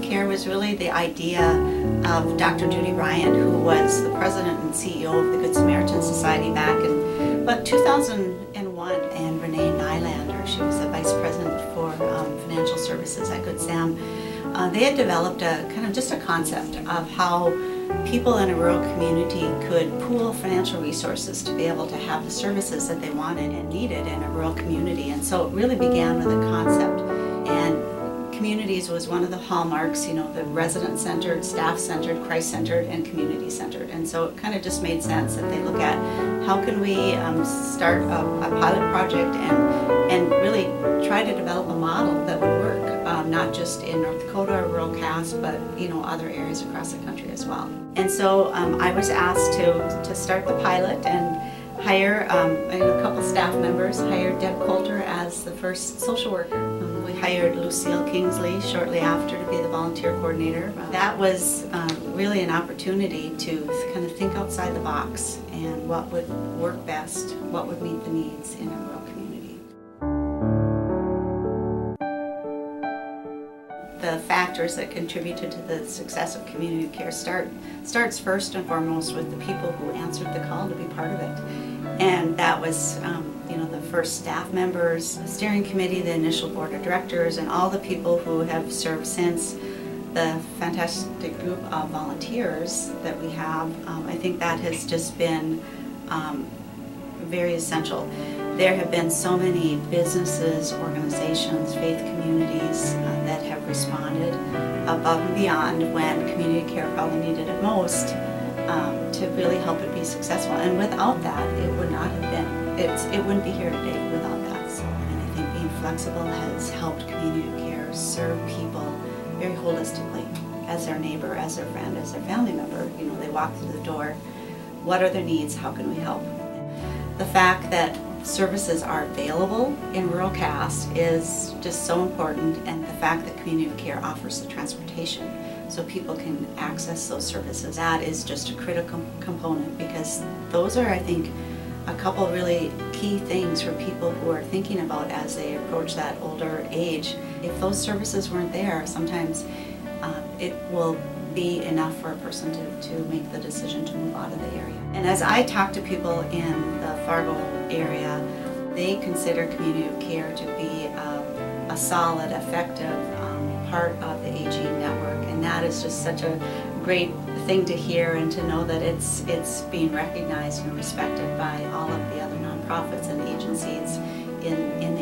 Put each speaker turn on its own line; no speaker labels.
of care was really the idea of Dr. Judy Ryan, who was the president and CEO of the Good Samaritan Society back in about 2001, and Renee Nylander, she was the vice president for financial services at Good Sam. They had developed a kind of just a concept of how people in a rural community could pool financial resources to be able to have the services that they wanted and needed in a rural community. And so it really began with a concept, and communities was one of the hallmarks, you know, the resident-centered, staff-centered, Christ-centered, and community-centered. And so it kind of just made sense that they look at how can we start a pilot project and really try to develop a model that would work, not just in North Dakota or rural Cass, but you know, other areas across the country as well. And so I was asked to start the pilot and hire a couple staff members. Hired Deb Coulter as the first social worker. We hired Lucille Kingsley shortly after to be the volunteer coordinator. That was really an opportunity to kind of think outside the box and what would work best, what would meet the needs in a rural community. The factors that contributed to the success of community care starts first and foremost with the people who answered the call to be part of it. And that was you know, the first staff members, the steering committee, the initial board of directors, and all the people who have served since, the fantastic group of volunteers that we have. I think that has just been very essential. There have been so many businesses, organizations, faith communities that have responded above and beyond when community care probably needed it most to really help it be successful. And without that, it would not have been. It wouldn't be here today without that. So, and I think being flexible has helped community care serve people very holistically, as their neighbor, as their friend, as their family member. You know, they walk through the door. What are their needs? How can we help? The fact that services are available in rural Cass is just so important, and the fact that community care offers the transportation so people can access those services. That is just a critical component, because those are, I think, a couple really key things for people who are thinking about as they approach that older age. If those services weren't there, sometimes it will be enough for a person to make the decision to move out of the area. And as I talk to people in the Fargo area, they consider community care to be a solid, effective part of the AG network, and that is just such a great thing to hear, and to know that it's being recognized and respected by all of the other nonprofits and agencies in the